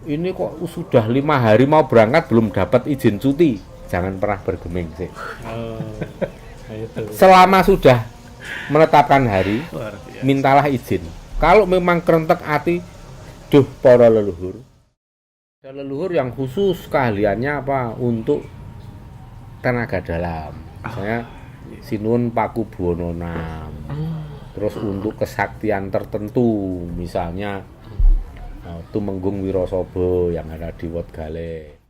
ini kok sudah 5 hari mau berangkat belum dapat izin cuti. Jangan pernah bergeming sih. Itu. Selama sudah menetapkan hari, Luar biasa. mintalah izin. Kalau memang kerentek hati, duh para leluhur. Ada leluhur yang khusus keahliannya apa untuk tenaga dalam. Misalnya Sinuwun Paku Buwono VI. Terus untuk kesaktian tertentu, misalnya Tumenggung Wirasaba yang ada di Wetgale.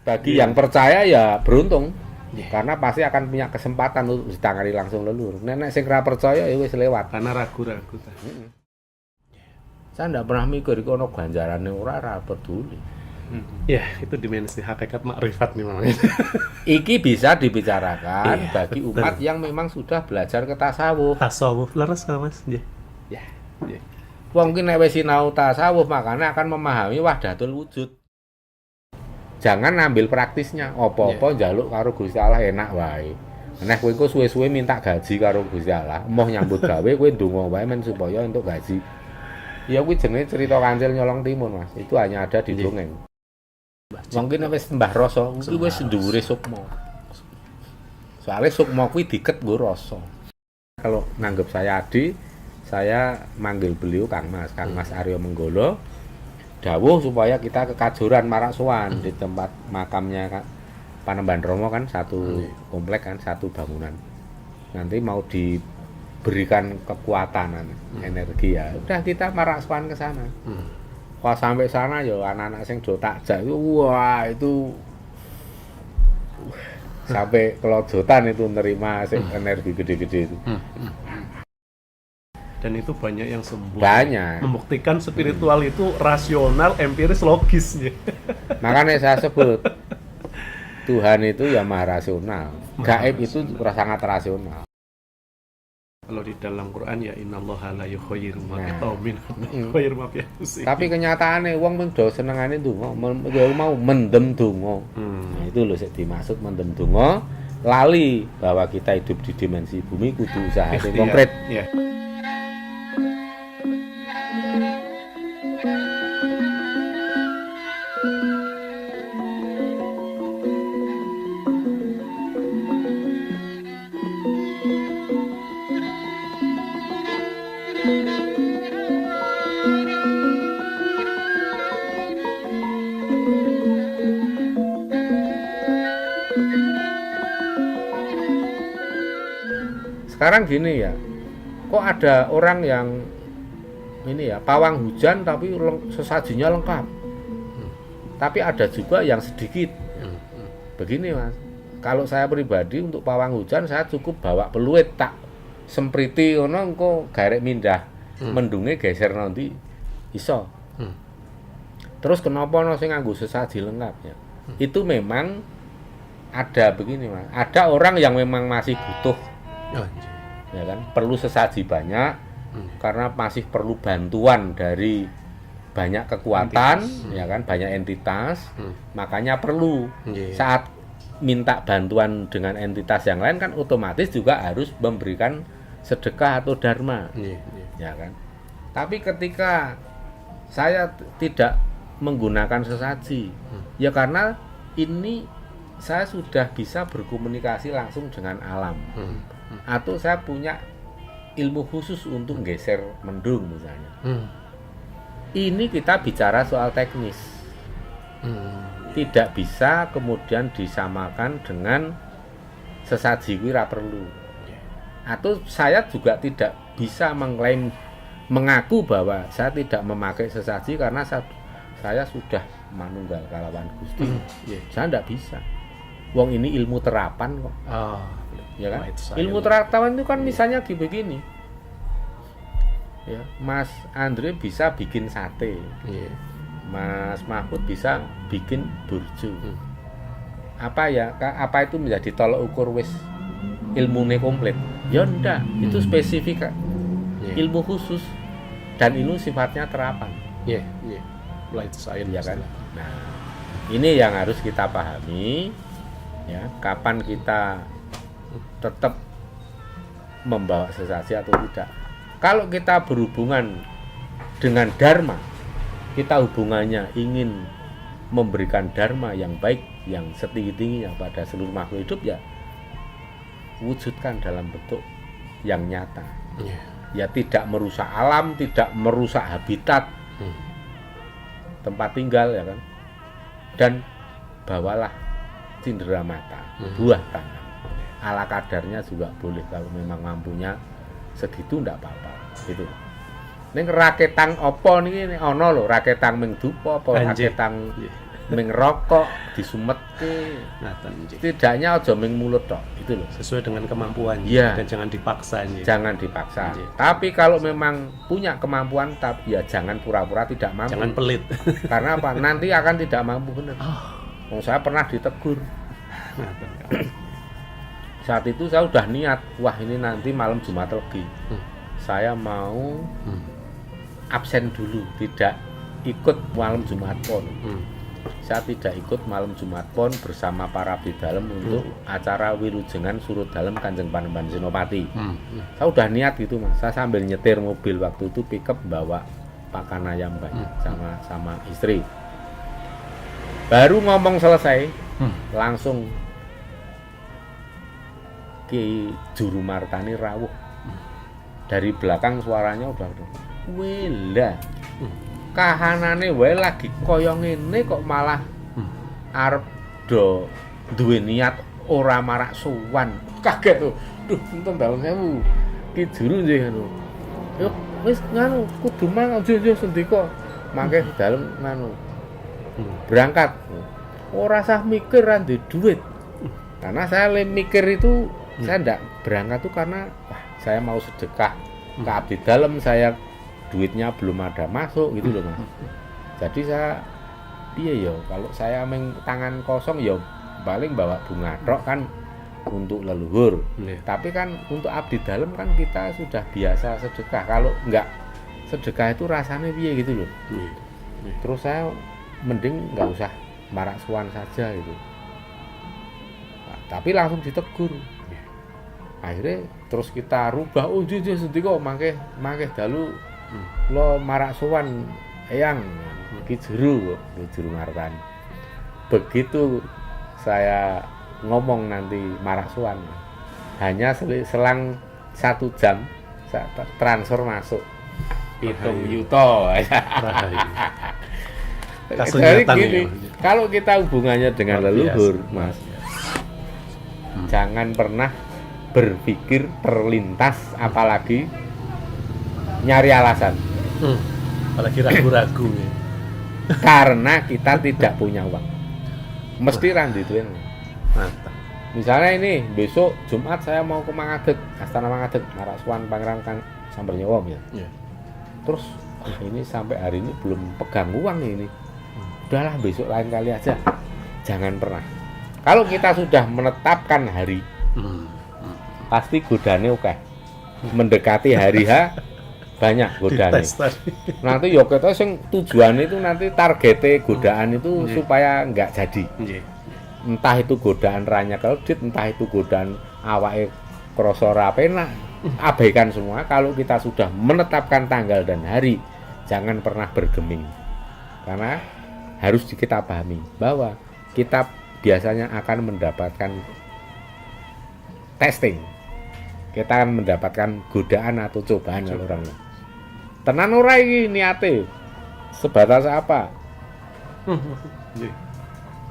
Bagi yang percaya ya beruntung, karena pasti akan punya kesempatan untuk ditangani langsung leluhur. Nenek sing ra percaya ya wis lewat. Karena ragu-ragu. Saya ndak pernah mikir iki ono ganjarane ora peduli. Ya, itu dimensi hakikat makrifat nih namanya. Iki bisa dibicarakan Iya, bagi betul. umat yang memang sudah belajar ke tasawuf. Tasawuf leres nggak Mas? Ya. Ya, Ya. wong ki nek wis sinau tasawuf makanya akan memahami wahdatul wujud. Jangan ngambil praktisnya, apa-apa njaluk karo Gusti Allah enak wae. Nek kowe engko suwe-suwe minta gaji karo Gusti Allah, emoh nyambut gawe kowe ndonga wae men supaya entuk gaji. Ya kuwi jenenge cerita Kancil Nyolong Timun, Mas. Itu hanya ada di dongeng. Mungkin wis Mbah Rasa kuwi wis dhuwure sukma. Soalnya sukma kuwi diket nggo rasa. Kalau nanggep saya Adi, saya manggil beliau Kang Mas Aryo Menggolo. Dawuh supaya kita ke Kajoran Maraksowan di tempat makamnya Panembahan Romo kan satu komplek kan, satu bangunan. Nanti mau diberikan kekuatan energi ya. Udah kita Maraksowan ke sana. Pas sampai sana ya anak-anak sing do takjak itu wah itu sampai kelojotan itu nerima energi gede-gede itu. Dan itu banyak yang sembuh. Banyak. Membuktikan spiritual itu rasional, empiris, logis. Ya. Makanya saya sebut Tuhan itu ya maha rasional. Gaib itu sangat rasional. Kalau di dalam Quran ya innallaha la yukhayyiru ma Nah. biqaumin yukhayyiru ma bi anfusihim. Tapi kenyataannya wong mung do senengane ndonga, mau mendem donga. Nah, itu loh sing dimaksud mendem donga, lali bahwa kita hidup di dimensi bumi kudu usaha sing Ikhtiar. konkret. Ya. Sekarang gini ya, kok ada orang yang ini ya pawang hujan tapi sesajinya lengkap. Tapi ada juga yang sedikit. Begini Mas, kalau saya pribadi untuk pawang hujan saya cukup bawa peluit tak sempriti ngono engko garek mindah mendunge geser nanti iso. Terus kenapa ono sing nganggo sesaji lengkap ya? Itu memang ada begini Mas, ada orang yang memang masih butuh ya kan, perlu sesaji banyak karena masih perlu bantuan dari banyak kekuatan ya kan, banyak entitas, makanya perlu saat minta bantuan dengan entitas yang lain kan otomatis juga harus memberikan sedekah atau dharma ya kan. Tapi ketika saya tidak menggunakan sesaji ya karena ini saya sudah bisa berkomunikasi langsung dengan alam. Atau saya punya ilmu khusus untuk geser mendung misalnya. Ini kita bicara soal teknis. Tidak bisa kemudian disamakan dengan sesaji kuwi ra perlu. Atau saya juga tidak bisa mengklaim mengaku bahwa saya tidak memakai sesaji karena saya sudah manunggal kalawan Gusti. Saya tidak bisa. Wong ini ilmu terapan kok. Ya kan? Ilmu terapan itu kan misalnya begini. Ya, Mas Andre bisa bikin sate. Mas Mahfud bisa bikin burjo. Apa itu menjadi tolok ukur wis ilmune komplit? Ya ndak, itu spesifik ilmu khusus dan ini sifatnya terapan. Light science Ya kan? Nah, ini yang harus kita pahami ya, kapan kita tetap membawa sesaji atau tidak. Kalau kita berhubungan dengan dharma, kita hubungannya ingin memberikan dharma yang baik, yang setinggi-tingginya pada seluruh makhluk hidup, ya wujudkan dalam bentuk yang nyata. Ya tidak merusak alam, tidak merusak habitat tempat tinggal, ya kan. Dan bawalah cindera mata, buah tangan. Ala kadarnya juga boleh, kalau memang mampunya segitu ndak apa-apa. Gitu. Ning raketang apa niki ana lho, raketang ming dupa apa raketang ming rokok disumetke. Setidaknya aja ming mulut tok, itu loh. Sesuai dengan kemampuan ya. Dan jangan dipaksa. Jangan dipaksa. Tapi kalau memang punya kemampuan, tapi ya jangan pura-pura tidak mampu. Jangan pelit. Karena apa? Nanti akan tidak mampu benar. Saya pernah ditegur. Saat itu saya udah niat, wah ini nanti malam Jumat Legi. Saya mau absen dulu, tidak ikut malam Jumat Pon. Saya tidak ikut malam Jumat Pon bersama para abdi dalem untuk acara wilujengan surut dalem Kanjeng Panembahan Senopati. Saya udah niat gitu Mas. Saya sambil nyetir mobil waktu itu, pickup bawa pakan ayam banyak sama istri. Baru ngomong selesai, langsung Ki Juru Martani rawuh. Dari belakang suaranya udah wela. Kahanane wae lagi kaya ngene kok malah arep do duwe niat ora marak sowan. Kaget tuh. Duh, enten dalem sewu. Ki Juru nggih ngono. Yo wis nganu kudu mang aja sendika. Mangke dalem nganu. Berangkat. Ora usah mikir ra duwe duit. Karena saya mikir itu saya ndak berangkat tuh karena wah, saya mau sedekah ke abdi dalem, saya duitnya belum ada masuk gitu loh Mas. Jadi saya iya kalau saya tangan kosong ya paling bawa bunga tok kan untuk leluhur. Tapi kan untuk abdi dalem kan kita sudah biasa sedekah. Kalau enggak sedekah itu rasanya piye gitu loh. Terus saya mending enggak usah marak suwan saja gitu. Nah, tapi langsung ditegur. Akhirnya terus kita rubah, oh jujur sendiri kok mangke dalu lo marak suwan eyang Ki Juru Martani. Begitu saya ngomong nanti marak suwan, hanya selang 1 jam saya transfer masuk 7 yuto. Jadi gini, kalau kita hubungannya dengan leluhur Mas, jangan pernah berpikir terlintas, apalagi nyari alasan, apalagi ragu-ragu ya. Karena kita tidak punya uang, mesti randi duit. Mantap. Misalnya ini besok Jumat saya mau ke Mangadeg, Astana Mangadeg, marak suwan Pangeran kan Samber Nyawom ya. Terus ini sampai hari ini belum pegang uang ini. Udahlah besok lain kali aja. Jangan pernah. Kalau kita sudah menetapkan hari, pasti godane oke. Mendekati hari H banyak godane. Nanti yo kita sing tujuan itu nanti targete godaan itu supaya enggak jadi. Entah itu godaan ranya keledit, entah itu godaan awake krasa ora penak, abaikan semua. Kalau kita sudah menetapkan tanggal dan hari, jangan pernah bergeming. Karena harus kita pahami bahwa kita biasanya akan mendapatkan testing. Kita akan mendapatkan godaan atau cobaan kalau orang. Tenan ora iki niate? Sebatas apa?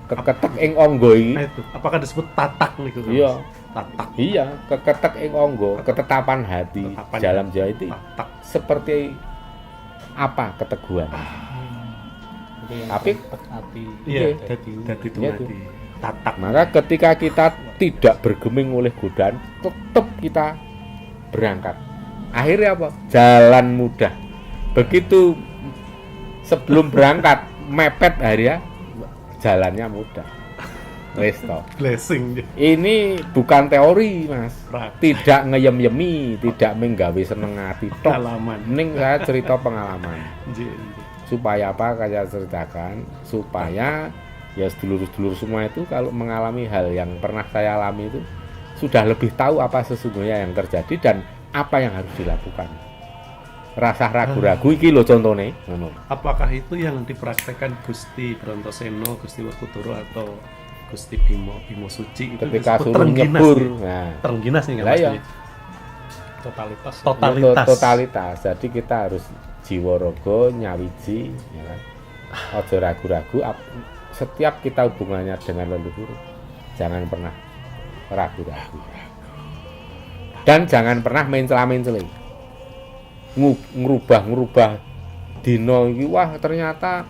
Keketek ing angga iki. Apakah disebut tatak niku? Iya, tatak. Iya, keketek ing angga, ketetapan hati. Dalam Jawa itu tatak. Seperti apa keteguhan? Tapi hati. Iya, dadi hati. Tatak. Maka ketika kita tidak bergeming oleh godaan, tetap kita berangkat. Akhirnya apa? Jalan mudah. Begitu sebelum berangkat mepet hari ya, jalannya mudah. Wes toh. Blessing. Ini bukan teori, Mas. Tidak ngeyem-yemi, tidak menggawe seneng hati tok. Mending saya cerita pengalaman. Supaya apa saya ceritakan? Supaya ya sedulur-sedulur semua itu kalau mengalami hal yang pernah saya alami itu sudah lebih tahu apa sesungguhnya yang terjadi dan apa yang harus dilakukan. Rasa ragu-ragu iki lho contone ngono. Apakah itu yang dipraktekkan Gusti Brantoseno, Gusti Werkudara atau Gusti Bimo Suci itu Ketika disebut suruh terengginas nyebur. nih? Nah, Terengginas nih nggak Lah Mas? iya. Ini? totalitas. Totalitas. Jadi kita harus jiwa raga nyawiji ya kan. Aja ragu-ragu setiap kita hubungannya dengan leluhur jangan pernah ragu-ragu. Dan jangan pernah mencela-menceli. Ngerubah dino iki wah ternyata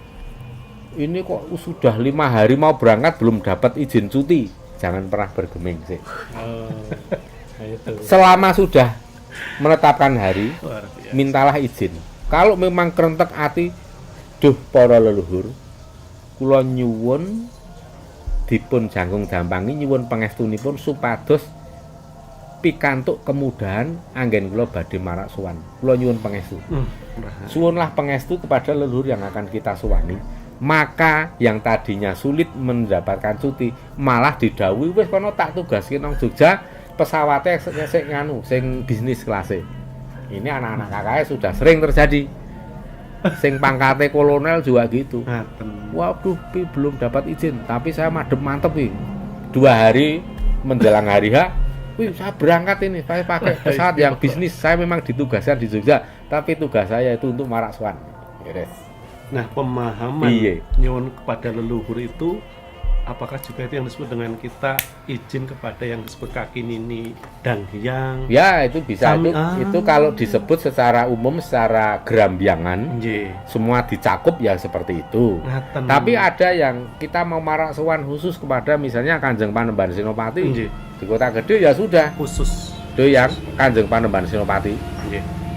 ini kok sudah 5 hari mau berangkat belum dapat izin cuti. Jangan pernah bergeming sih. Itu. Selama sudah menetapkan hari, Luar biasa. mintalah izin. Kalau memang kerentek ati, duh para leluhur, kula nyuwun dipun jangkung dampangi nyuwun pangestunipun supados pikantuk kemudahan anggen kula badhe marak sowan. Kula nyuwun pangestu. Suwunlah pangestu kepada leluhur yang akan kita suwani. Maka yang tadinya sulit mendapatkan cuti malah didhawuhi wis kono tak tugaske nang Jogja pesawatnya sing nganu sing bisnis kelas. Ini anak-anak kakaknya sudah sering terjadi. Sing pangkatnya kolonel juga gitu. Waduh, belum dapat izin, tapi saya mantep nih. 2 hari menjelang hari H, wih saya berangkat ini, saya pakai pesawat yang bisnis. Saya memang ditugaskan di Jogja, tapi tugas saya itu untuk marak sowan. Yes. Nah, pemahaman nyuwun kepada leluhur itu apakah juga itu yang disebut dengan kita izin kepada yang disebut kaki nini dan hyang? Ya, itu bisa. Itu kalau disebut secara umum, secara gerambiangan, semua dicakup ya seperti itu. Tapi ada yang kita mau marak sowan khusus kepada misalnya Kanjeng Panembahan Senopati di Kota Gede ya sudah khusus. Itu yang Kanjeng Panembahan Senopati.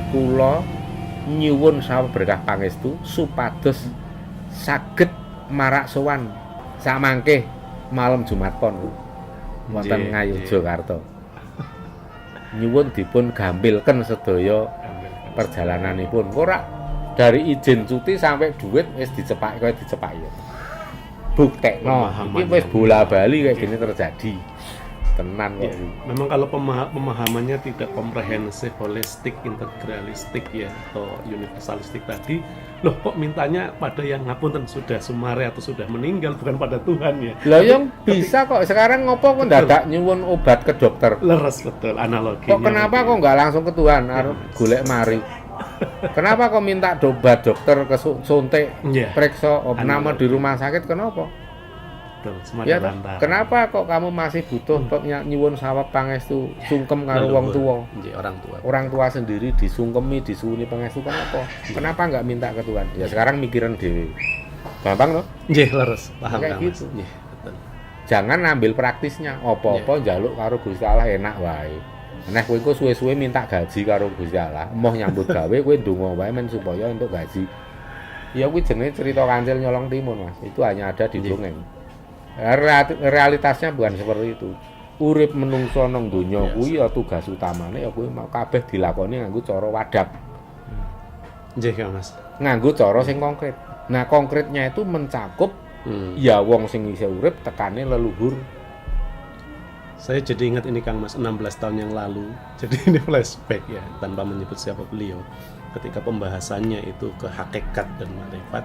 Kula nyuwun saha berkah pangestu supados saged marak sowan samangke malam Jumat Pon wonten Ngayogyakarta. Nyuwun dipun gampilken sedaya perjalananipun. Ora dari izin cuti sampai duit wis dicepaki kaya dicepaki. Buktekno iki wis bola-bali kayak gini terjadi. Tenan kok. Memang kalau pemahamannya tidak komprehensif, holistik, integralistik ya atau universalistik tadi, loh kok mintanya pada yang ngapunten sudah sumare atau sudah meninggal bukan pada Tuhan ya. Lah yang bisa kok sekarang ngopo kok dadak nyuwun obat ke dokter. Leres betul analoginya. Kok kenapa kok nggak langsung ke Tuhan arep golek mari. Kenapa kok minta obat dokter ke suntik periksa nama di rumah sakit kenapa? Ya, kenapa kok kamu masih butuh kok nyuwun sawab pangestu sungkem karo wong tua? Orang tua sendiri disungkemi, disuwuni pangestu kenapa? Kenapa enggak minta ke Tuhan? Ya sekarang mikirin dhewe. Gampang loh? Nggih, leres. Paham kayak gitu. Nggih, betul. Jangan ambil praktisnya. Apa-apa njaluk karo Gusti Allah enak wae. Nek kowe iku suwe-suwe minta gaji karo Gusti Allah, moh nyambut gawe kowe ndonga wae men supaya entuk gaji. Ya kuwi jenenge cerita kancil nyolong timun, Mas. Itu hanya ada di dongeng. Realitasnya bukan seperti itu. Urip menungso nang donya kuwi ya tugas utamane ya kuwi mau kabeh dilakoni nganggo cara wadhap. Nggih, Mas. Nganggo cara sing konkret. Nah, konkretnya itu mencakup ya wong sing isih urip tekane leluhur. Saya jadi ingat ini Kang Mas 16 tahun yang lalu. Jadi ini flashback ya tanpa menyebut siapa beliau. Ketika pembahasannya itu ke hakikat dan makrifat,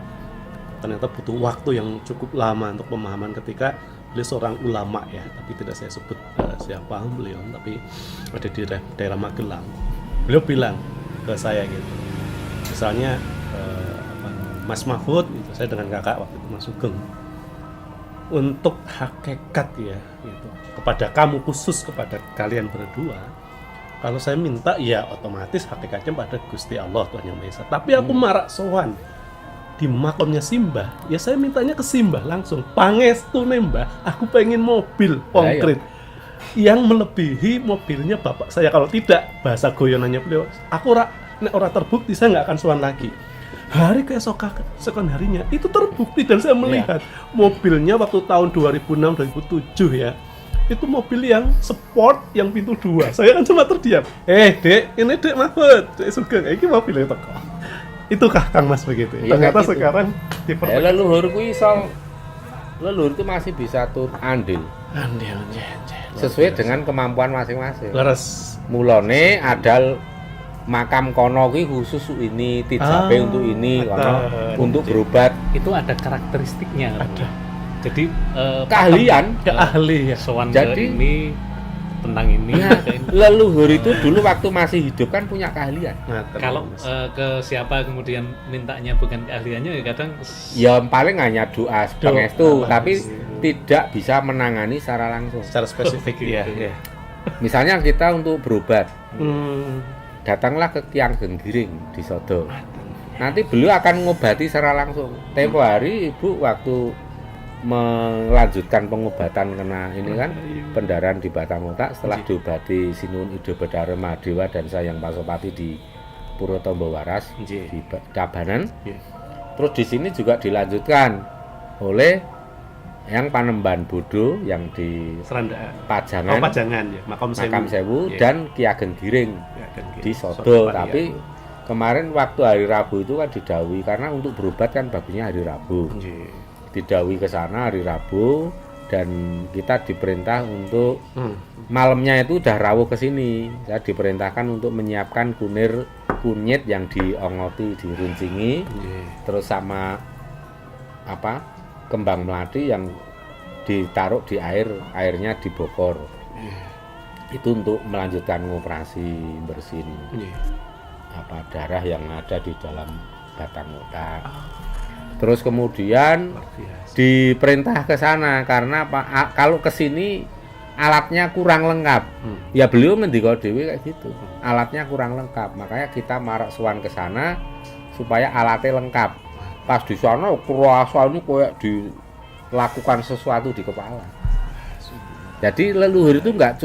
ternyata butuh waktu yang cukup lama untuk pemahaman ketika beliau seorang ulama ya, tapi tidak saya sebut siapa beliau, tapi ada di daerah Magelang. Beliau bilang ke saya gitu, misalnya Mas Mahfud, gitu, saya dengan kakak waktu itu Mas Sugeng, untuk hakikat ya, gitu, kepada kamu khusus kepada kalian berdua. Kalau saya minta ya otomatis hakikatnya pada Gusti Allah Tuhan Yang Maha Esa. Tapi aku marak sowan di makamnya Simbah, ya saya mintanya ke Simbah langsung. Pangestu nembah, aku pengen mobil konkret yang melebihi mobilnya bapak saya. Kalau tidak, bahasa goyonannya beliau, aku ora terbukti saya nggak akan sowan lagi. Hari keesokan harinya itu terbukti dan saya melihat mobilnya waktu tahun 2006-2007 ya. Itu mobil yang sport yang pintu 2. Saya kan cuma terdiam. Dek, ini Dek Mahfud, Dek Sugeng, ini mobilnya teko. Itukah Kang Mas begitu? Ya, ternyata gitu. Sekarang leluhur kuwi iso leluhur itu masih bisa andil sesuai dengan kemampuan masing-masing. Leres. Mulane ada makam kono kuwi khusus ini, tijabe untuk ini, kono ada. untuk berobat. Itu ada karakteristiknya. Ada. Jadi Keahlian. Ahli ya. sowan Jadi- ke ini tentang ini. Ya, ke ini. leluhur itu dulu waktu masih hidup kan punya keahlian. Nah, Kalau ke siapa kemudian mintanya bukan keahliannya, ya kadang Ya paling hanya doa pangestu, Doa. tapi tidak bisa menangani secara langsung. secara spesifik gitu. ya. Misalnya kita untuk berobat, Hmm. datanglah ke Kyang Genggiring di Sodo. Nanti beliau akan mengobati secara langsung. Tempo hari ibu waktu melanjutkan pengobatan kena ini kan pendarahan di batang otak setelah diobati Sinuwun Ido Bedhare Mahadewa dan Sayang Pasopati di Puro Tombo Waras Nggih. di Kabanan. Nggih. Terus di sini juga dilanjutkan oleh yang Panembahan Bodo yang di Serandaan. Pajangan, Pajangan ya, Makam Sewu. Makam Sewu Iya. dan Ki Ageng Giring Ya, dan di Sodo, Sodo. Pak, Tapi ya. kemarin waktu hari Rabu itu kan didhawuhi karena untuk berobat kan bagusnya hari Rabu. Nggih. Didhawuhi ke sana hari Rabu dan kita diperintah untuk Hmm. malamnya itu udah rawuh ke sini. Saya diperintahkan untuk menyiapkan kunyit yang diongoti, diruncingi, Nggih. terus sama apa? Kembang melati yang ditaruh di airnya dibokor. Itu untuk melanjutkan operasi bersin Nggih. apa darah yang ada di dalam batang otak. Terus kemudian Luar biasa. diperintah ke sana karena kalau ke sini alatnya kurang lengkap. Ya beliau mendika dhewe kayak gitu. Alatnya kurang lengkap, makanya kita marak sowan ke sana supaya alatnya lengkap. Pas di sana kerasa ini kayak dilakukan sesuatu di kepala. Jadi leluhur itu nggak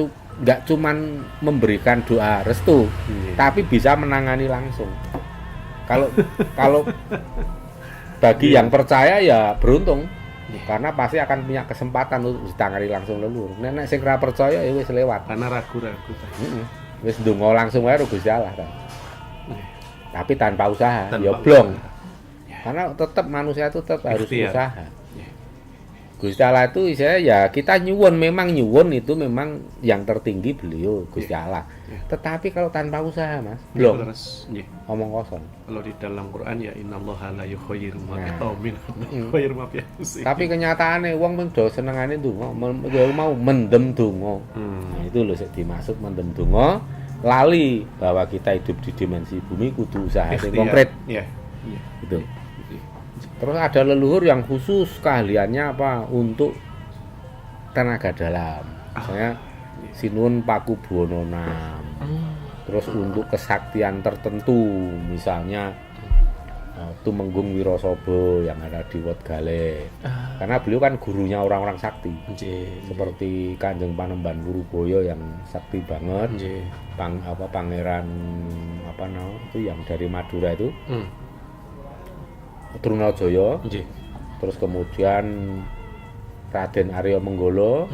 cuman memberikan doa restu, tapi bisa menangani langsung. Kalau bagi yang percaya ya beruntung, karena pasti akan punya kesempatan untuk ditangani langsung leluhur. Nek sing ora percaya ya wis lewat. Karena ragu-ragu tadi. Wis ndonga langsung wae karo Gusti Allah ta. Tapi tanpa usaha, Tanpa ya usaha. blong. Karena tetap manusia itu tetap harus Ikhtiar. usaha. Gusti Allah itu saya ya kita nyuwun, memang nyuwun itu memang yang tertinggi beliau Gusti Allah. Tetapi kalau tanpa usaha Mas, blong, Terus, nggih. omong kosong. Kalau di dalam Quran ya innallaha la yukhayyiru ma Nah. biqaumin yukhayyiru ma bi anfusihim. Tapi kenyataannya wong pun do senengane ndonga, mau mendem donga. Nah, itu loh sing dimaksud mendem donga, lali bahwa kita hidup di dimensi bumi kudu usaha sing Ikhtiar. konkret Iya. Iya. gitu. Terus ada leluhur yang khusus keahliannya apa untuk tenaga dalam. Misalnya Sinuwun Pakubuwana VI. Terus untuk kesaktian tertentu, misalnya Tumenggung Wirasaba yang ada di Wetgale. Karena beliau kan gurunya orang-orang sakti. Nggih. Seperti Kanjeng Panembahan Purubaya yang sakti banget. Nggih. Pangeran apa namanya itu yang dari Madura itu, Trunajaya. Nggih. Terus kemudian Raden Arya Menggala.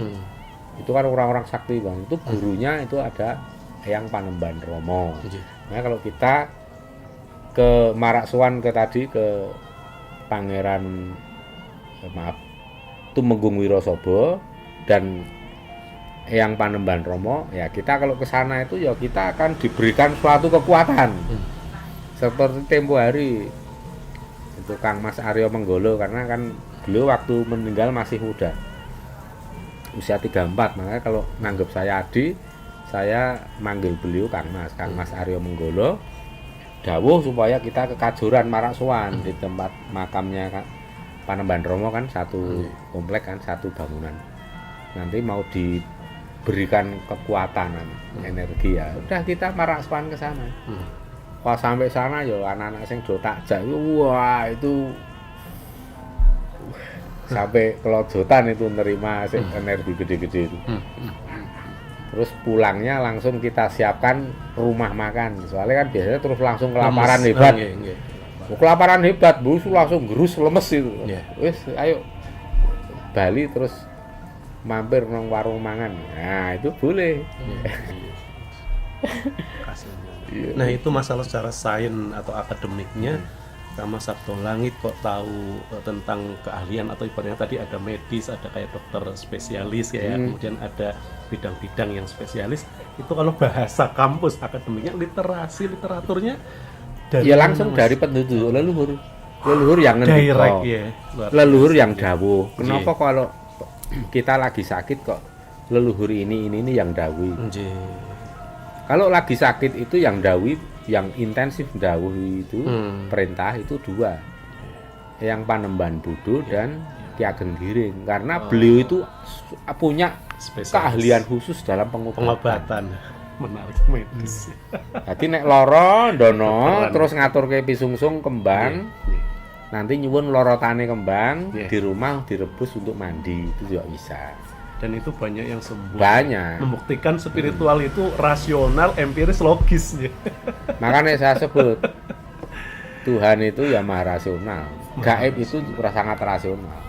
Itu kan orang-orang sakti bang, itu gurunya itu ada Eyang Panembahan Rama. Nah kalau kita ke Maraksowan ke tadi ke Pangeran Tumenggung Wirasaba dan Eyang Panembahan Rama, ya kita kalau ke sana itu ya kita akan diberikan suatu kekuatan. Seperti tempo hari itu Kang Mas Arya Menggala, karena kan beliau waktu meninggal masih muda, usia 34, makanya kalau nanggep saya Adi, saya manggil beliau Kang Mas Arya Menggala, dawuh supaya kita ke Kajoran Maraksowan di tempat makamnya Panembahan Rama kan satu komplek kan, satu bangunan. Nanti mau diberikan kekuatan energi ya. Udah kita Maraksowan ke sana. Pas sampai sana ya anak-anak sing do takjak, wah itu sampai kelojotan itu nerima energi gede-gede itu. Terus pulangnya langsung kita siapkan rumah makan. Soalnya kan biasanya terus langsung kelaparan hebat. Kelaparan hebat, Bu, langsung gerus lemes itu. Wis ayo Bali terus mampir nang warung mangan. Nah, itu boleh. Nah itu masalah secara sains atau akademiknya. Kang Mas Sabto Langit kok tahu tentang keahlian atau ibaratnya tadi ada medis, ada kayak dokter spesialis ya, kemudian ada bidang-bidang yang spesialis. Itu kalau bahasa kampus akademiknya, literasi literaturnya dari Ya langsung mana, Mas? dari penduduk leluhur yang ngendika, direct ya. Luar leluhur biasa. yang dawuh. Kenapa kalau kita lagi sakit kok leluhur ini yang dawuhi? Nggih. Kalau lagi sakit itu yang dawuhi, yang intensif dawuhi itu perintah itu dua, yang Panembahan Budo dan Ki Ageng Giring, karena beliau itu punya Spesialis. keahlian khusus dalam pengobatan. Pengobatan menarik medis. Jadi nek loro ndono Keren. terus ngaturke pisungsung kembang, Iya. nanti nyuwun lorotane kembang Iya. di rumah direbus untuk mandi, itu juga bisa. Dan itu banyak yang sembuh. Banyak. Membuktikan spiritual itu rasional, empiris, logis ya. Makanya saya sebut Tuhan itu ya maha rasional. Gaib itu sangat rasional.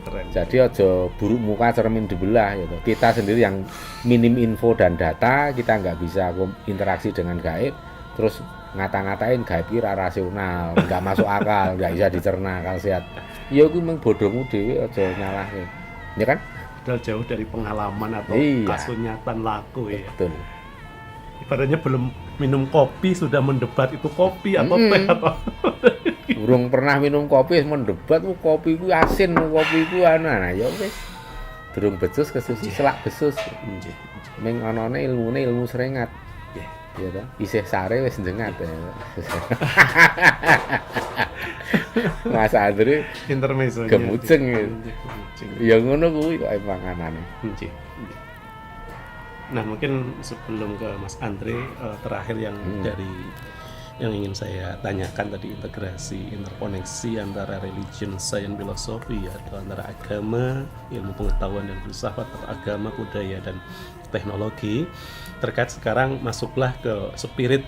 Keren. Jadi aja buruk muka cermin dibelah gitu. Kita sendiri yang minim info dan data, kita nggak bisa interaksi dengan gaib, terus ngata-ngatain gaib kira rasional, nggak masuk akal, nggak bisa dicerna akal sehat. Ya itu memang bodohmu dewe, aja nyalahin. Ya kan? Padahal jauh dari pengalaman atau Iya. kasunyatan laku ya. Betul. Ibaratnya belum minum kopi sudah mendebat itu kopi atau teh atau Burung pernah minum kopi mendebat, kopi ku asin, kopi ku ana. Nah, ya wis. Durung becus kesusi selak besus. Ming anane ilmune ilmu serengat. Ya toh, isih sare wis njengat. Mas Andri intermezzonya. Gemuceng gitu. Gemuceng. ya ngono kuwi kok panganane. Nggih. Nah, mungkin sebelum ke Mas Andre, terakhir yang dari yang ingin saya tanyakan tadi, integrasi, interkoneksi antara religion, science, filosofi, atau antara agama, ilmu pengetahuan dan filsafat, atau agama, budaya dan teknologi. Terkait sekarang masuklah ke spirit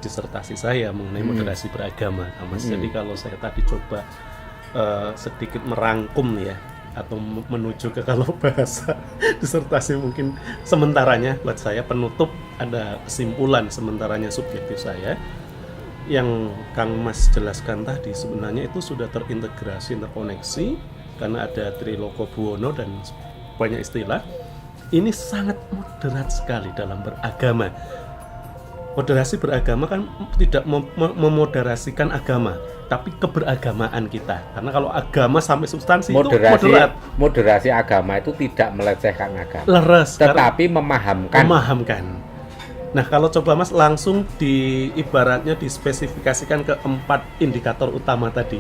disertasi saya mengenai moderasi beragama, nah, Mas. Jadi kalau saya tadi coba sedikit merangkum ya, atau menuju ke kalau bahasa disertasi mungkin sementaranya buat saya penutup, ada kesimpulan sementaranya subjektif saya yang Kang Mas jelaskan tadi, sebenarnya itu sudah terintegrasi, interkoneksi, karena ada Triloko Buwono dan banyak istilah. Ini sangat moderat sekali dalam beragama. Moderasi beragama kan tidak memoderasikan agama, tapi keberagamaan kita. Karena kalau agama sampai substansi itu moderat. Moderasi agama itu tidak melecehkan agama. Leres, tetapi memahamkan. Nah, kalau coba Mas langsung ibaratnya dispesifikasikan ke 4 indikator utama tadi,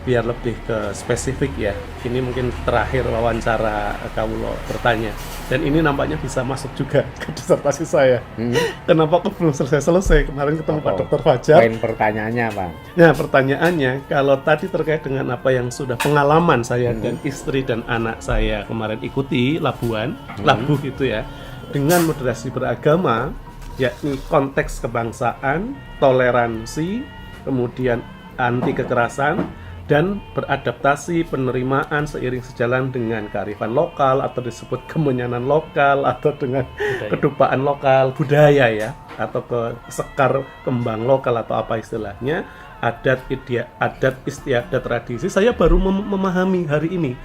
biar lebih ke spesifik ya. Ini mungkin terakhir wawancara Kawulo bertanya, dan ini nampaknya bisa masuk juga ke disertasi saya. Kenapa kok belum selesai? Kemarin ketemu Pak Dr. Fajar. Poin pertanyaannya, Bang. Nah, pertanyaannya, kalau tadi terkait dengan apa yang sudah pengalaman saya dan istri dan anak saya kemarin ikuti labuh itu ya, dengan moderasi beragama, yakni konteks kebangsaan, toleransi, kemudian anti kekerasan, dan beradaptasi penerimaan seiring sejalan dengan kearifan lokal, atau disebut kemenyanan lokal, atau dengan kedupaan lokal, budaya ya, atau ke sekar kembang lokal atau apa istilahnya, adat istiadat, tradisi. Saya baru memahami hari ini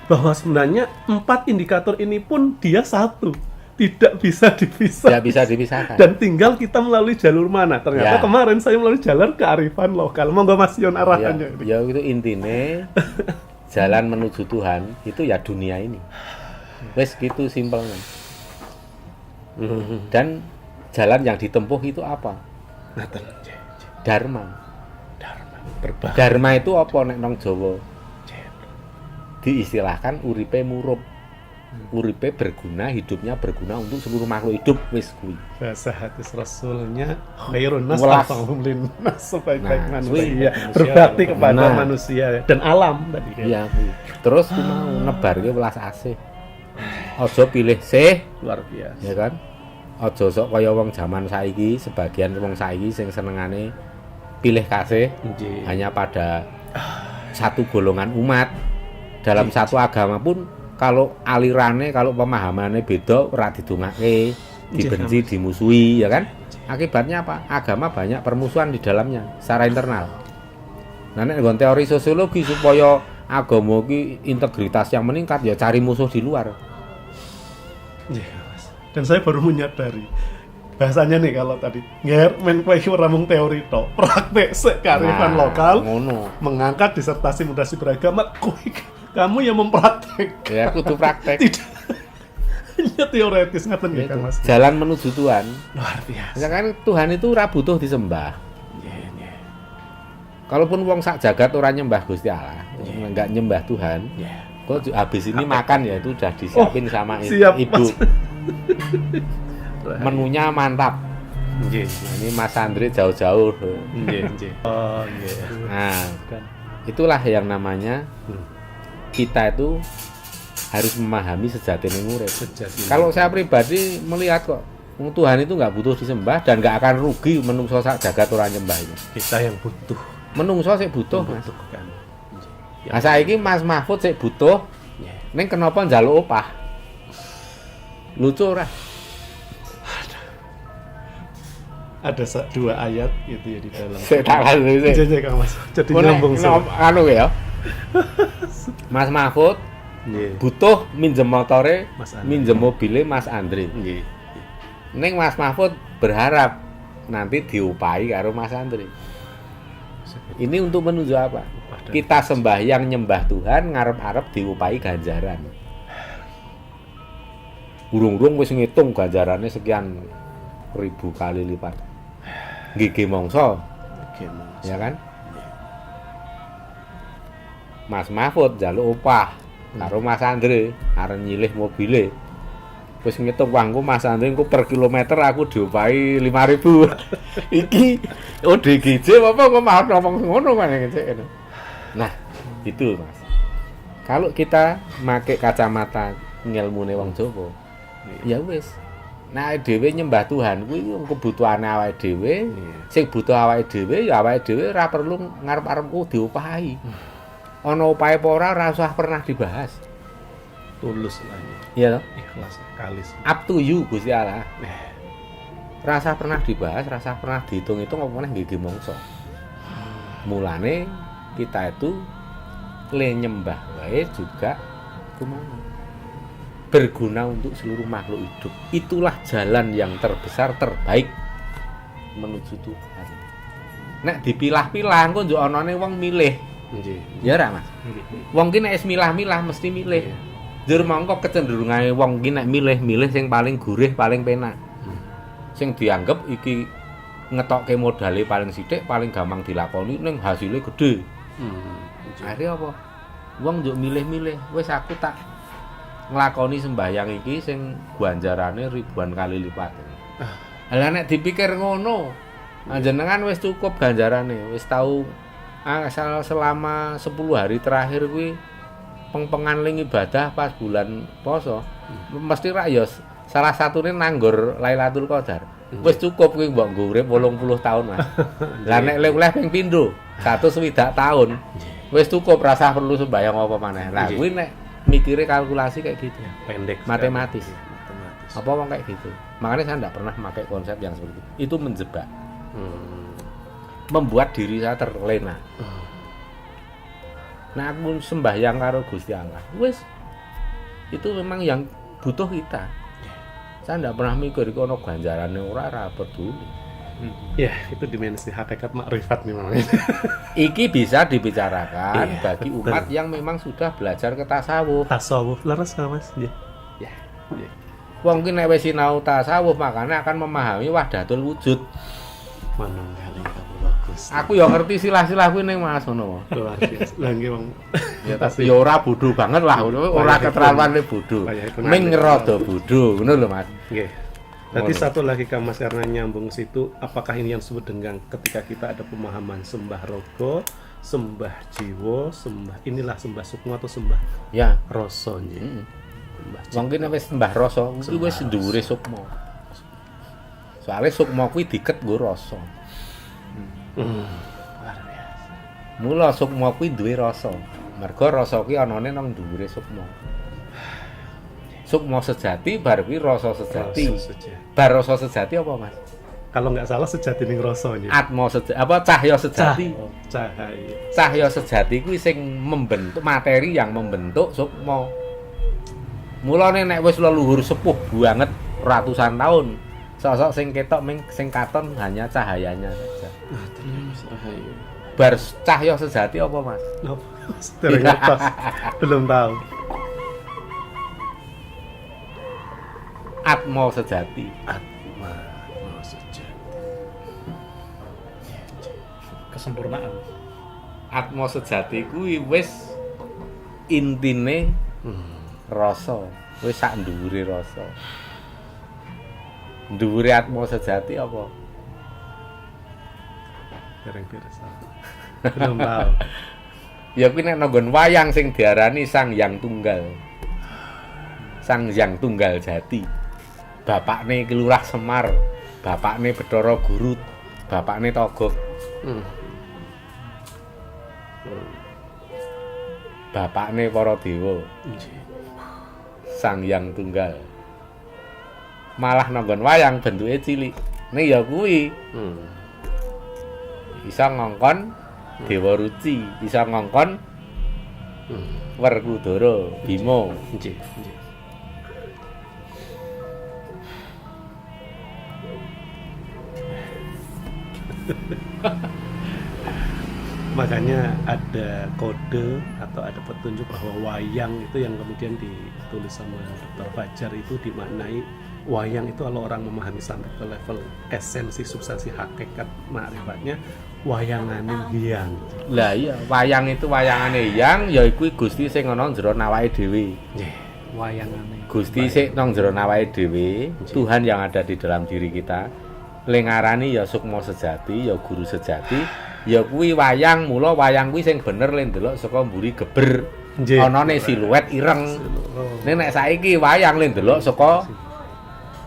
bahwa sebenarnya 4 indikator ini pun dia satu, tidak bisa dipisah. Tidak bisa dipisahkan. Dan tinggal kita melalui jalur mana. Ternyata kemarin saya melalui jalur kearifan lokal. Monggo Mas Yon arahannya. Ya itu intinya jalan menuju Tuhan itu ya dunia ini. Wes gitu simpelnya. Dan jalan yang ditempuh itu apa? Dharma. Berbahaya. Dharma itu apa nek nang Jawa? Diistilahkan uripe murup. Uripe berguna, hidupnya berguna untuk seluruh makhluk hidup, wis kuwi. Bahasa hadis Rasulnya khairun nas Welas. anfa'uhum linnas, sebaik-baik Nah, manusia, manusia, berbakti kepada nah. manusia dan alam tadi ya. Iya kuwi. Terus ku mau nebarke welas asih. Aja pilih sih, Luar biasa. ya kan? Aja sok kaya wong zaman saiki, sebagian wong saiki sing senengane pilih kasih Nggih. hanya pada satu golongan umat. Dalam satu agama pun kalau alirannya, kalau pemahamannya beda, ora didongake, dibenci, dimusuhi, ya kan? Akibatnya apa? Agama banyak permusuhan di dalamnya secara internal. Nah, nek nggon teori sosiologi supaya agama ki integritas yang meningkat, ya cari musuh di luar. Nggih, Mas. Dan saya baru menyadari bahasanya nih kalau tadi nger men kowe iki ora mung teori tok, praktek sik kearifan lokal, ngono. mengangkat disertasi mutasi beragama, kamu yang mempraktek. Ya kudu praktek. Tidak hanya teoretis ngaten nggih Kang Mas. Jalan menuju Tuhan. Luar biasa. Misalkan Tuhan itu ora butuh disembah. Nggih. Kalaupun wong sak jagat ora nyembah Gusti Allah, enggak nyembah Tuhan. Kok habis ini makan ya itu udah disiapin sama siap, ibu. Mas. Menunya mantap. Nggih. Nah, ini Mas Andre jauh-jauh. Nggih. Oh, nggih. Nah, itulah yang namanya kita itu harus memahami sejatinya urip. Kalau saya pribadi melihat kok Tuhan itu nggak butuh disembah dan nggak akan rugi menungso sak jagat ora nyembah itu. Kita yang butuh. Menungso sik butuh, Mas. Kan. Nah, saiki Mas Mahfud sik butuh. Ning kenapa njaluk opah? Lucu ora? Ada dua ayat gitu ya di dalam. Sik tak lanjut sik. Jadi Kang Mas. Jadi nyambung sih. Anu ya. Mas Mahfud Nggih. butuh minjem motore, Mas Andre. minjem mobile Mas Andre. Nggih. Ning Mas Mahfud berharap nanti diupahi karo Mas Andre. Ini untuk menunjuk apa? Kita sembahyang nyembah Tuhan ngarep-arep diupahi ganjaran. Urung-urung wis ngitung ganjarannya sekian ribu kali lipat. Gigi mongso, Oke, Mas. ya kan? Mas Mahfud njaluk opah karo Mas Andre arep nyilih mobile. Wis ngitung wangku Mas Andre engko per kilometer aku diopahi 5.000. Iki ODGJ apa kok mau ngomong ngono kan ngene. Nah, itu Mas. Kalau kita make kacamata ngilmune wong Jawa, ya wis. Nah, dhewe nyembah Tuhan kuwi kebutuhane awake dhewe. Sing butuh awake dhewe ya awake dhewe ora perlu ngarep-arepku diopahi. Ana upahe apa ora usah pernah dibahas. Tulus lah ini. Iya toh? Ikhlas kalis. Up to you Gusti Allah. Rasa pernah dibahas, rasa pernah dihitung-hitung apa meneh nggih mongso. Mulane kita itu le nyembah wae juga kumaha berguna untuk seluruh makhluk hidup. Itulah jalan yang terbesar terbaik menuju Tuhan. Nek dipilah-pilah engko njuk anane wong milih. Nggih. Ya ora, Mas? Wong ki nek wis milah-milah mesti milih. Jur mongko kecenderungane wong ki nek milih-milih sing paling gurih, paling penak. Sing dianggep iki ngetokke modale paling sithik, paling gampang dilakoni ning hasilnya gede. Akhirnya apa? Wong njuk milih-milih, wis aku tak nglakoni sembahyang iki sing ganjarane ribuan kali lipat. Lah nek dipikir ngono, jenengan wis cukup ganjarane, wis tau asal selama 10 hari terakhir kuwi peng-pengan ling ibadah pas bulan poso. Mesti ra ya salah satune nanggur Lailatul Qadar. Wis cukup kuwi mbok nggo urip 80 tahun, Mas. Lah nek oleh ping pindho 120 tahun. Wis cukup rasa perlu sembahyang apa maneh. Lah kuwi nek mikire kalkulasi kayak gitu. Pendek. Matematis. Matematis. Apa wong kayak gitu. Makanya saya enggak pernah pakai konsep yang seperti itu. Itu menjebak. Membuat diri saya terlena. Nah, aku sembahyang karo Gusti Allah. Wis itu memang yang butuh kita. Saya enggak pernah mikir iki ono ganjarane ora peduli. Ya, itu dimensi hakikat makrifat nih namanya. Iki bisa dibicarakan Iya, bagi betul. umat yang memang sudah belajar ke tasawuf. Tasawuf laras sama Mas. Ya. Wong ki nek wis sinau tasawuf makanya akan memahami wahdatul wujud. Manung kali kamu bagus. Aku ya ngerti silah-silah kuwi ning Mas ngono. Luar biasa. Lah nggih Bang. Ya tapi ya ora bodho banget lah, ora keterlaluan bodho. Ning rada bodho, ngono lho Mas. Nggih. Nanti satu lagi Kang Mas karena nyambung situ, apakah ini yang disebut dengan ketika kita ada pemahaman sembah rogo, sembah jiwa, sembah inilah sembah sukma atau sembah Ya, rasa nggih. wong ki nek wis sembah rasa, kuwi wis dhuwure sukma. Soale sukma kuwi diket nggo rasa. Luar biasa. Mula sukma kuwi duwe rasa. Mergo rasa kuwi anane nang dhuwure sukma. Sukma sejati bar kuwi rasa sejati. Rasa sejati. Bar rasa sejati apa, Mas? Kalau nggak salah sejati ning rasa nggih. Atma sejati apa cahya sejati? Cahaya. Cahya sejati kuwi sing membentuk materi yang membentuk sukma. Mulane nek wis leluhur sepuh banget ratusan tahun. Sosok sing ketok sing katon hanya cahayanya saja. Ah, tenang Mas Rahayu. Bar cahya sejati apa Mas? Nopo? Sedherek ngertos. Belum tahu. Atma sejati. Atma sejati. Kesempurnaan. Atma sejati kuwi wis intine rasa, wis sak dhuwure rasa. Dhuwure atma sejati apa? Dereng pirsa. Belum tahu. Ya kuwi nek nanggon wayang sing diarani Sang Hyang Tunggal. Sang Hyang Tunggal Jati. Bapakne Kelurah Semar, bapakne Bathara Gurut, bapakne Togog. Bapakne para dewa. Sang Hyang Tunggal. Malah nanggon wayang bentuke cilik. Ning ya kuwi. Bisa ngongkon Dewa Ruci, bisa ngongkon Werkudara, Bima. Nggih. Makanya ada kode atau ada petunjuk bahwa wayang itu yang kemudian ditulis sama Dr. Fajar itu dimaknai wayang itu kalau orang memahami sampai ke level esensi substansi hakikat makrifatnya wayanganing hyang. Lah iya, wayang itu wayangane hyang ya iku Gusti sing ana jero awake dhewe. Nggih, Wayangane. Gusti sing nang jero awake dhewe, Tuhan yang ada di dalam diri kita. Lengarani ya sukma sejati, ya guru sejati, ya kuwi wayang, mula wayang kuwi sing bener le ndelok saka mburi geber. Anane siluet ireng. Nek saiki wayang le ndelok saka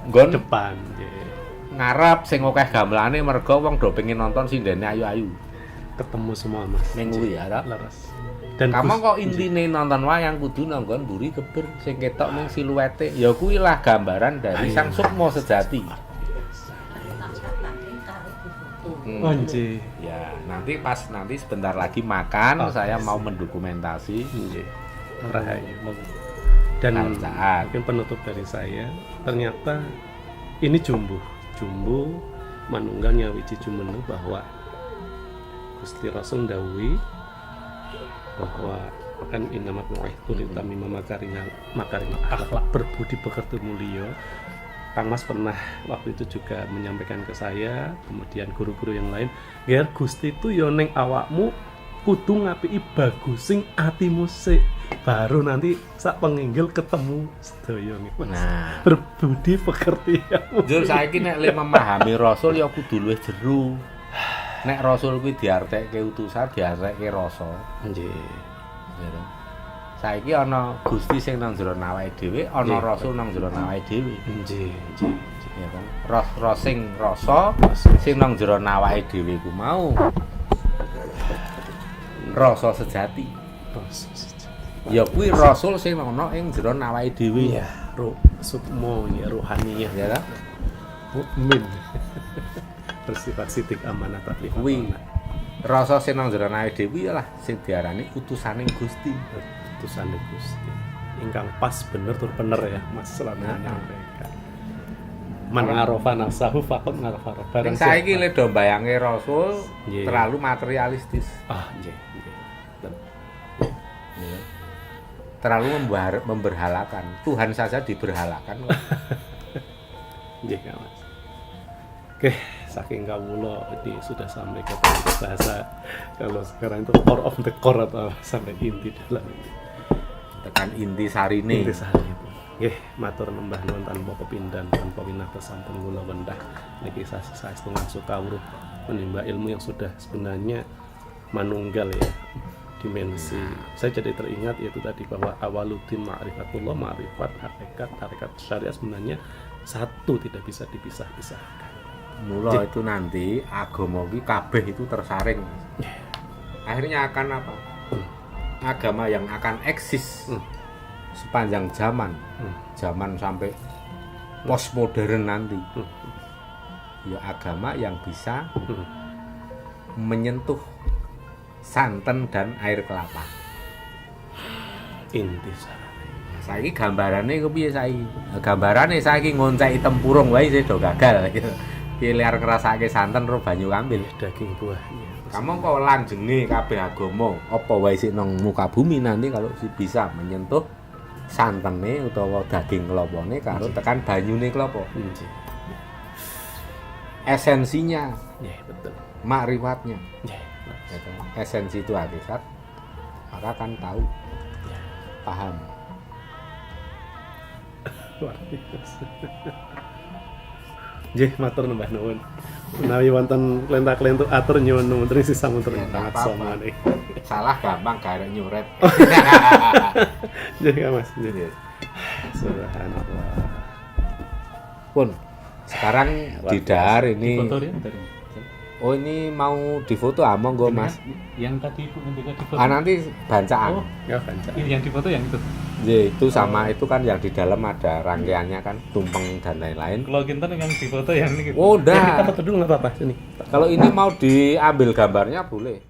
nggon depan nggih. ngarep sing akeh gamelane merga wong do pengen nonton sindene ayu-ayu. Ketemu semua Mas. Ning kuwi ya, Rap. Leres. Dan Kamu kok intine nonton wayang kudu nanggon mburi geber sing ketok ning siluete. Ya kuwi lah gambaran dari Sang Sukma Sejati. Nggih. Ya, nanti sebentar lagi makan saya mau mendokumentasi. Nggih. Rahayu. Dan Saat. mungkin penutup dari saya, ternyata ini jumbo manunggalnya wiji jumenu bahwa Gusti Rasul ndawuhi bahwa akan inamat mu'ihtu litami makarinal akhlak berbudi pekerti mulia. Kang Mas pernah waktu itu juga menyampaikan ke saya, kemudian guru-guru yang lain, biar Gusti itu yo ning awakmu kudu ngapiki bagusing atimu sik, baru nanti sak penginggil ketemu sedaya niku. Nah, Berbudi pekerti. jur saiki nek le memahami Rasul ya kudu luwih jero. Nek Rasul kuwi diartekke utusan, diartekke rasa. Nggih. Ya to. Saiki ana Gusti sing nang jero awake dhewe, ana Nggih. Rasul nang jero awake dhewe. Nggih. Ya kan? Sing rasa sing nang jero awake dhewe ku mau rasa sejati. Ya kuwi Rasul sing ana ing jero awake dhewe. Iya, ruh sukmo ya ruhaniyah Ya ta? mukmin. Bersifat sidik amanah tapi Kuwi rasa sing nang jero awake dhewe lah sing diarani utusaning Gusti. utusan Gusti. Ingkang pas bener tur bener ya Mas selama menyampaikan. Man arafa nafsahu faqad arafa rabbahu. Sing saiki le do mbayange Rasul Nggih. terlalu materialistis. Ah, nggih. Ya. Terlalu memberhalakan. Tuhan saja diberhalakan. Nggih, Kak Mas. Oke, saking kawula ini sudah sampai ke bahasa kalau sekarang itu core of the core atau sampai inti dalam Tekan inti sarine. inti sari itu. Nggih, matur nembah nuwun tanpa kepindhan tanpa winata sampun kula wendah niki saestu ngasuh kawruh menimba ilmu yang sudah sebenarnya manunggal ya dimensi. Saya jadi teringat yaitu tadi bahwa awaluddin ma'rifatullah, ma'rifat hakikat syariat sebenarnya satu, tidak bisa dipisah-pisahkan. Mula itu nanti agama iki kabeh itu tersaring. Akhirnya akan apa? Agama yang akan eksis sepanjang zaman. Zaman sampai postmodern nanti. Ya agama yang bisa menyentuh santan dan air kelapa. Inti sari. Saiki gambarane ku piye saiki? Gambarane saiki ngonceki tempurung wae sih do gagal. Piye liar ngrasake santen ro banyu kambil. Daging buah. Iya. Kamu kok lanjenge kabeh agama apa wae sik nang muka bumi nanti kalau bisa menyentuh santene utawa daging klopone karo tekan banyune klopo. Nggih. Esensinya, Nggih, betul. makrifatnya. Nggih. Gitu. Esensi itu hakikat, maka kan tahu, paham. Luar biasa. Nggih, matur Mbah nuwun. Menawi wonten klenta-klentuk atur nyuwun nuntun sisa muntur Ya, sangat apa-apa. somane. Salah gampang garek nyuret. Nggih, Kang Mas. Nggih. Iya. Subhanallah. Pun sekarang di dahar ini, Foto ya dari oh ini mau difoto monggo Mas. yang tadi Ibu ngendika di foto. Nanti bancaan. Oh, Ya, kanca. yang di foto yang itu. Ya, itu sama itu kan yang di dalam ada rangkaiannya kan, tumpeng dan lain-lain. Kalau Kinten yang di foto yang ini. Oh, Ya, kita udah. foto dulu nggak apa-apa sini. Kalau ini mau diambil gambarnya boleh.